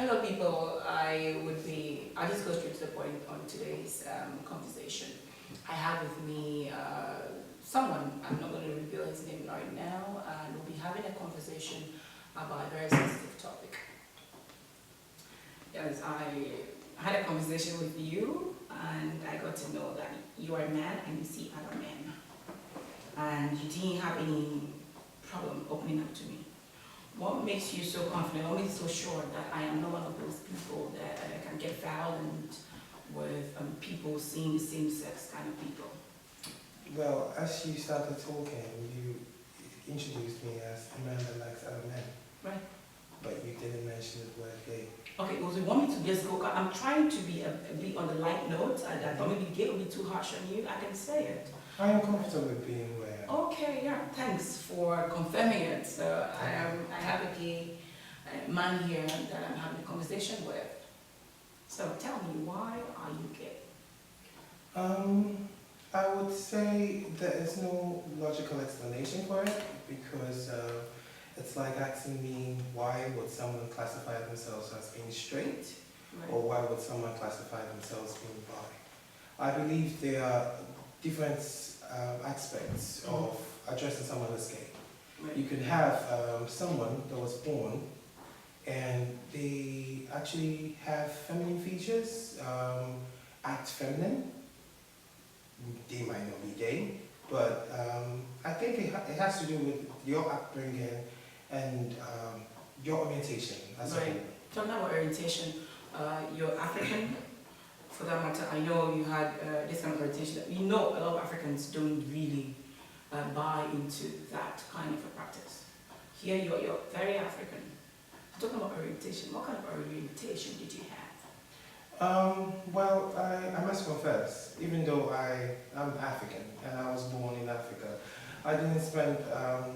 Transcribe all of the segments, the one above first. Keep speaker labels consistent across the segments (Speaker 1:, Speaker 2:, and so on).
Speaker 1: Hello people, I'll just go straight to the point on today's conversation. I have with me someone, I'm not going to reveal his name right now, and we'll be having a conversation about a very sensitive topic. Yes, I had a conversation with you and I got to know that you are a man and you see other men. And you didn't have any problem opening up to me. What makes you so confident, what makes you so sure that I am not one of those people that can get violent with people seeing the same sex kind of people?
Speaker 2: Well, as you started talking, you introduced me as a man that likes other men.
Speaker 1: Right.
Speaker 2: But you didn't mention the word gay.
Speaker 1: Okay, well, you want me to just go, I'm trying to be a bit on the light note. I thought maybe gay would be too harsh on you. I can say it.
Speaker 2: I am comfortable with being where.
Speaker 1: Okay, yeah, thanks for confirming it. So I have a gay man here that I'm having a conversation with. So tell me, why are you gay?
Speaker 2: I would say there is no logical explanation for it because it's like asking me why would someone classify themselves as being straight,
Speaker 1: Right.
Speaker 2: or why would someone classify themselves being bi. I believe there are different aspects of addressing someone as gay.
Speaker 1: Right.
Speaker 2: You can have someone that was born and they actually have feminine features, act feminine. They might not be gay, but I think it has to do with your upbringing and your orientation as a
Speaker 1: Right.
Speaker 2: whole.
Speaker 1: Talking about orientation, you're African. For that matter, I know you had this kind of orientation. You know, a lot of Africans don't really buy into that kind of a practice. Here, you're very African. Talking about orientation, what kind of orientation did you have?
Speaker 2: Well, I must confess, even though I'm African and I was born in Africa, I didn't spend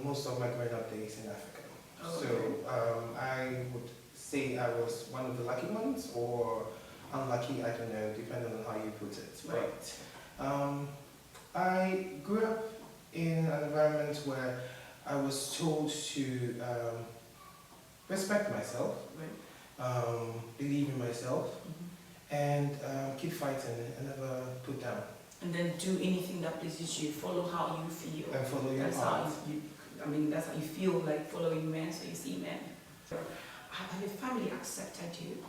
Speaker 2: most of my growing up days in Africa.
Speaker 1: Oh,
Speaker 2: So I would say I was one of the lucky ones, or unlucky, I don't know, depending on how you put it.
Speaker 1: Right.
Speaker 2: But I grew up in an environment where I was told to respect myself,
Speaker 1: Right.
Speaker 2: believe in myself, and keep fighting and never put down.
Speaker 1: And then do anything that pleases you. Follow how you feel.
Speaker 2: And follow your
Speaker 1: That's
Speaker 2: heart.
Speaker 1: how that's how you feel like following men, so you see men. So, have your family accepted you?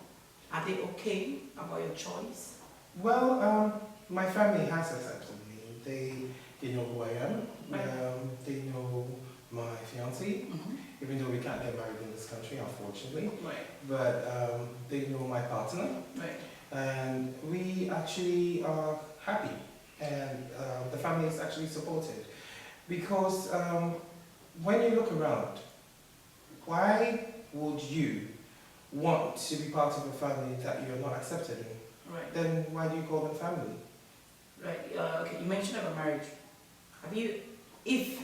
Speaker 1: Are they okay about your choice?
Speaker 2: Well, my family has accepted me. They know who I am.
Speaker 1: Right.
Speaker 2: They know my fiancé, even though we can't get married in this country, unfortunately.
Speaker 1: Right.
Speaker 2: But they know my partner,
Speaker 1: Right.
Speaker 2: and we actually are happy. And the family is actually supported. Because when you look around, why would you want to be part of a family that you're not accepted in?
Speaker 1: Right.
Speaker 2: Then why do you call them family?
Speaker 1: Right. Okay. You mentioned about marriage. Have you, if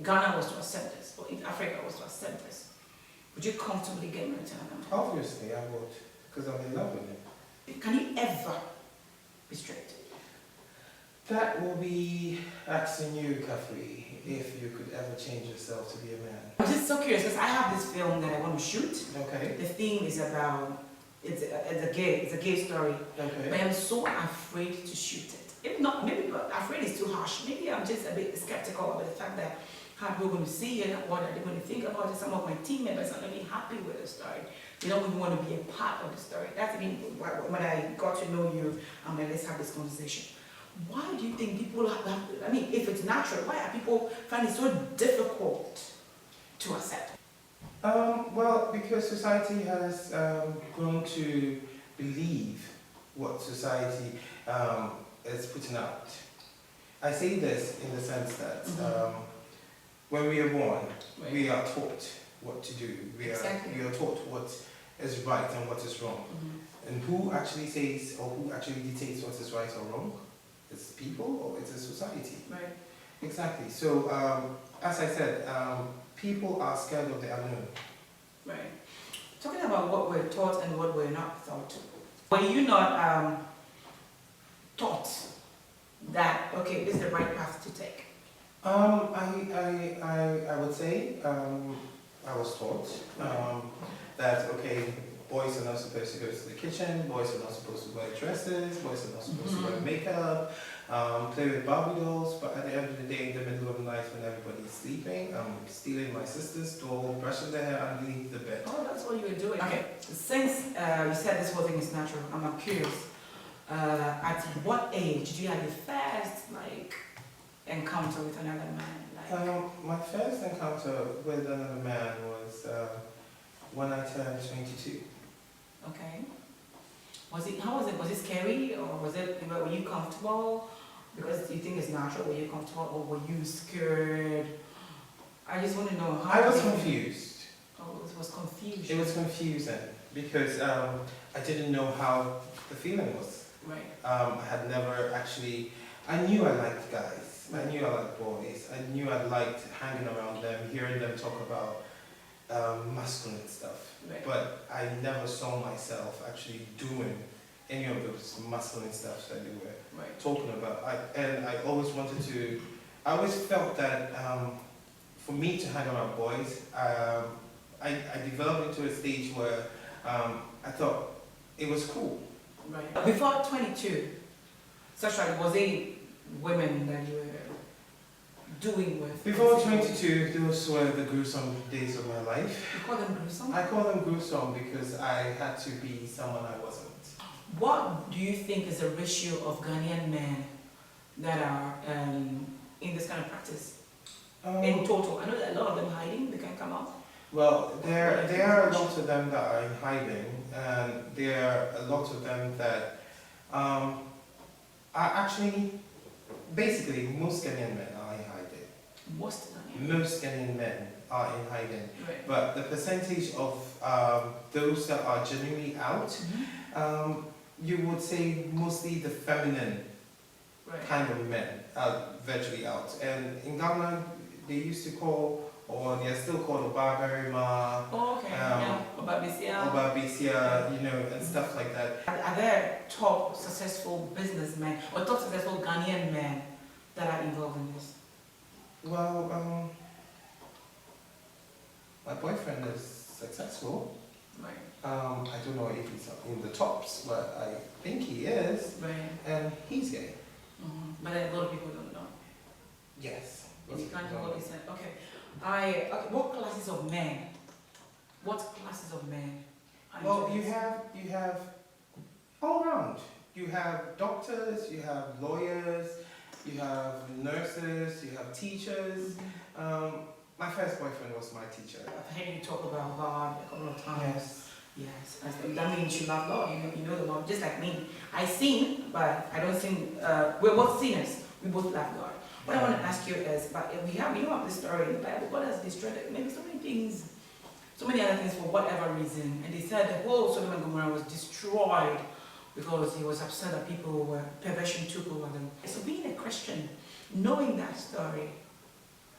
Speaker 1: Ghana was to accept this, or if Africa was to accept this, would you comfortably get married to another man?
Speaker 2: Obviously I would, because I'm in love with him.
Speaker 1: Can you ever be straight?
Speaker 2: That will be asking you, Kafui, if you could ever change yourself to be a man.
Speaker 1: I'm just so curious because I have this film that I want to shoot.
Speaker 2: Okay.
Speaker 1: The theme is about it's a gay story.
Speaker 2: Okay.
Speaker 1: But I'm so afraid to shoot it. If not, maybe afraid is too harsh. Maybe I'm just a bit skeptical about the fact that how people are going to see it, what are they going to think about it. Some of my team members are not really happy with the story. They don't even want to be a part of the story. That's even when I got to know you, I'm like, let's have this conversation. Why do you think people have, I mean, if it's natural, why are people finding it so difficult to accept?
Speaker 2: Well, because society has grown to believe what society is putting out. I say this in the sense that when we are born,
Speaker 1: Right.
Speaker 2: we are taught what to do. We are taught what is right and what is wrong. And who actually says or who actually dictates what is right or wrong? It's people or it's a society.
Speaker 1: Right.
Speaker 2: Exactly. So, as I said, people are scared of the unknown.
Speaker 1: Right. Talking about what we're taught and what we're not taught. Were you not taught that, okay, this is the right path to take?
Speaker 2: I would say I was taught that, okay, boys are not supposed to go to the kitchen, boys are not supposed to wear dresses, boys are not supposed to wear makeup, play with Barbie dolls, but at the end of the day, in the middle of the night when everybody's sleeping, I'm stealing my sister's doll, brushing their hair underneath the bed.
Speaker 1: Oh, that's what you were doing. Okay, since you said this whole thing is natural, I'm curious. At what age did you have your first encounter with another man?
Speaker 2: My first encounter with another man was when I turned 22.
Speaker 1: Okay. How was it? Was it scary, or were you comfortable? Because you think it's natural. Were you comfortable, or were you scared? I just want to know how.
Speaker 2: I was confused.
Speaker 1: Oh, it was confusion.
Speaker 2: It was confusing because I didn't know how the feeling was.
Speaker 1: Right.
Speaker 2: I had never actually. I knew I liked guys. I knew I liked boys. I knew I liked hanging around them, hearing them talk about masculine stuff.
Speaker 1: Right.
Speaker 2: But I never saw myself actually doing any of those masculine stuff that they were talking about. I always wanted to. I always felt that for me to hang around boys, I developed into a stage where I thought it was cool.
Speaker 1: Right. Before 22, sexually, was it women that you were doing with?
Speaker 2: Before 22, those were the gruesome days of my life.
Speaker 1: You call them gruesome?
Speaker 2: I call them gruesome because I had to be someone I wasn't.
Speaker 1: What do you think is the ratio of Ghanaian men that are in this kind of practice? In total, I know that a lot of them hiding, they can't come out.
Speaker 2: Well, there are a lot of them that are in hiding, and there are a lot of them that are actually, basically, most Ghanaian men are in hiding.
Speaker 1: Most
Speaker 2: Ghanaian men are in hiding.
Speaker 1: Right.
Speaker 2: But the percentage of those that are genuinely out, you would say mostly the feminine kind of men are virtually out. And in Ghana, they used to call, or they are still called Obaberima, Obabisia, and stuff like that.
Speaker 1: Are there top successful businessmen or top successful Ghanaian men that are involved in this?
Speaker 2: Well, my boyfriend is successful.
Speaker 1: Right.
Speaker 2: I don't know if he's in the tops, but I think he is.
Speaker 1: Right.
Speaker 2: And he's gay.
Speaker 1: But a lot of people don't know.
Speaker 2: Yes.
Speaker 1: You can't do what he said. Okay. What classes of men? What classes of men?
Speaker 2: Well, you have all around. You have doctors, you have lawyers, you have nurses, you have teachers. My first boyfriend was my teacher.
Speaker 1: I've heard you talk about God a couple of times.
Speaker 2: Yes.
Speaker 1: That means you love God. You know the Lord, just like me. I sing, but I don't sing. We're both sinners. We both love God. What I want to ask you is, we have this story in the Bible. God has destroyed maybe so many things, so many other things for whatever reason. And they said the whole Sodom and Gomorrah was destroyed because he was upset that perversion took over them. So being a Christian, knowing that story,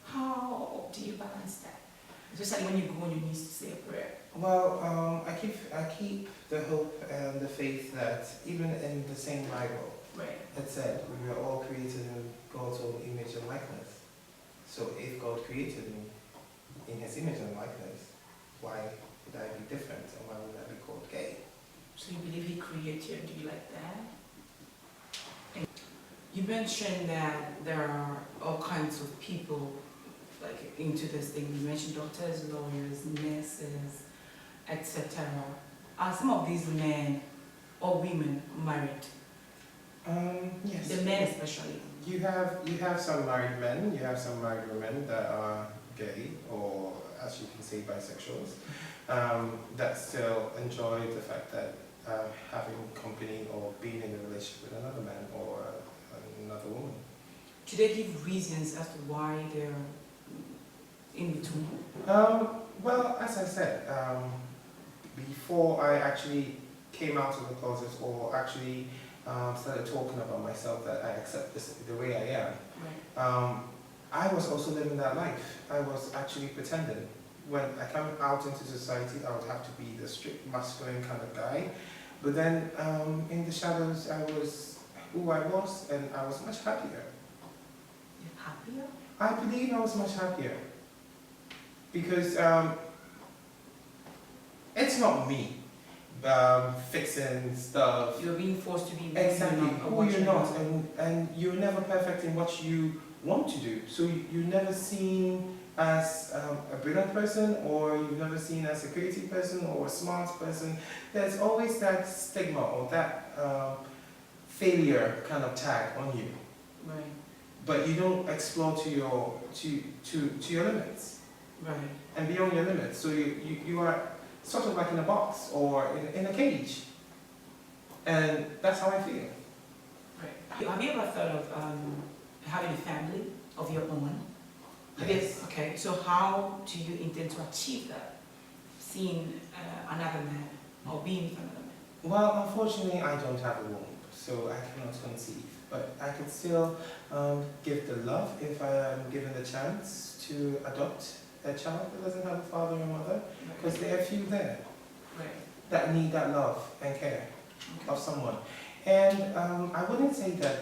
Speaker 1: how do you balance that? Especially when you go on your knees to say a prayer.
Speaker 2: Well, I keep the hope and the faith that even in the same Bible, it said we were all created in God's own image and likeness. So if God created me in his image and likeness, why would I be different, and why would I be called gay?
Speaker 1: So you believe he created you? Do you like that? You mentioned that there are all kinds of people into this thing. You mentioned doctors, lawyers, nurses, etc. Are some of these men or women married?
Speaker 2: Yes.
Speaker 1: The men especially.
Speaker 2: You have some married men, you have some married women that are gay, or as you can say, bisexuals, that still enjoy the fact that having company or being in a relationship with another man or another woman.
Speaker 1: Do they give reasons as to why they're in between?
Speaker 2: Well, as I said, before I actually came out of the closet or actually started talking about myself that I accept this the way I am, I was also living that life. I was actually pretending. When I come out into society, I would have to be the strict masculine kind of guy. But then in the shadows, I was who I was, and I was much happier.
Speaker 1: You're happier?
Speaker 2: I believe I was much happier. Because it's not me. fixing stuff.
Speaker 1: You're being forced to be
Speaker 2: Exactly,
Speaker 1: or
Speaker 2: who
Speaker 1: what
Speaker 2: you're
Speaker 1: you're
Speaker 2: not, and you're never perfect in what you want to do. So you're never seen as a brilliant person, or you're never seen as a creative person or a smart person. There's always that stigma or that failure kind of tag on you.
Speaker 1: Right.
Speaker 2: But you don't explore to your your limits
Speaker 1: Right.
Speaker 2: and beyond your limits. So you are sort of like in a box or in a cage. And that's how I feel.
Speaker 1: Right. Have you ever thought of having a family of your own?
Speaker 2: Yes.
Speaker 1: Okay, so how do you intend to achieve that? Seeing another man or being with another man?
Speaker 2: Well, unfortunately, I don't have a womb, so I cannot conceive. But I can still give the love if I am given the chance to adopt a child that doesn't have a father or mother, because there are few there
Speaker 1: Right.
Speaker 2: that need that love and care
Speaker 1: Okay.
Speaker 2: of someone. And I wouldn't say that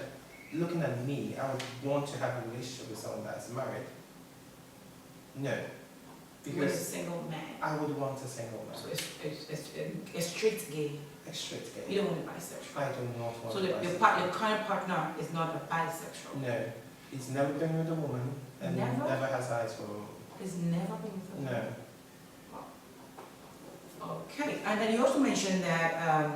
Speaker 2: looking at me, I would want to have a relationship with someone that's married. No.
Speaker 1: With a
Speaker 2: Because
Speaker 1: single man.
Speaker 2: I would want a single man.
Speaker 1: So it's a straight gay.
Speaker 2: A straight
Speaker 1: You
Speaker 2: gay.
Speaker 1: don't want a bisexual.
Speaker 2: I do not want
Speaker 1: So
Speaker 2: a
Speaker 1: your
Speaker 2: bisexual.
Speaker 1: your current partner is not a bisexual.
Speaker 2: No. He's never been with a woman and
Speaker 1: Never?
Speaker 2: never has eyes for a woman.
Speaker 1: He's never been with a woman.
Speaker 2: No.
Speaker 1: Okay, and then you also mentioned that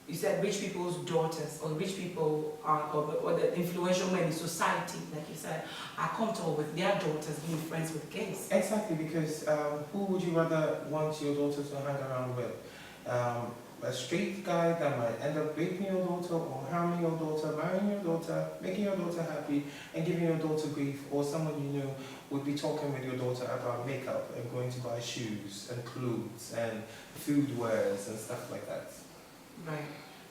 Speaker 1: you said rich people's daughters or rich people are, or the influential men in society, like you said, are comfortable with their daughters being friends with gays.
Speaker 2: Exactly, because who would you rather want your daughter to hang around with? A straight guy that might end up raping your daughter or harming your daughter, marrying your daughter, making your daughter happy and giving your daughter grief, or someone you know would be talking with your daughter about makeup and going to buy shoes and clothes and food wares and stuff like that.
Speaker 1: Right.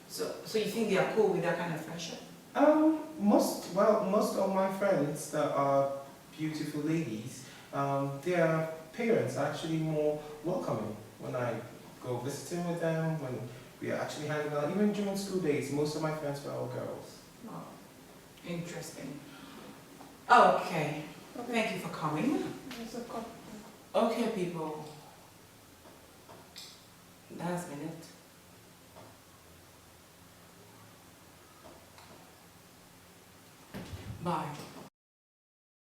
Speaker 1: So you think they are cool with that kind of friendship?
Speaker 2: Most of my friends that are beautiful ladies, their parents are actually more welcoming when I go visiting with them, when we are actually hanging out. Even during school days, most of my friends were all girls.
Speaker 1: Oh, interesting. Okay. Thank you for coming. Okay, people. That's been it. Bye.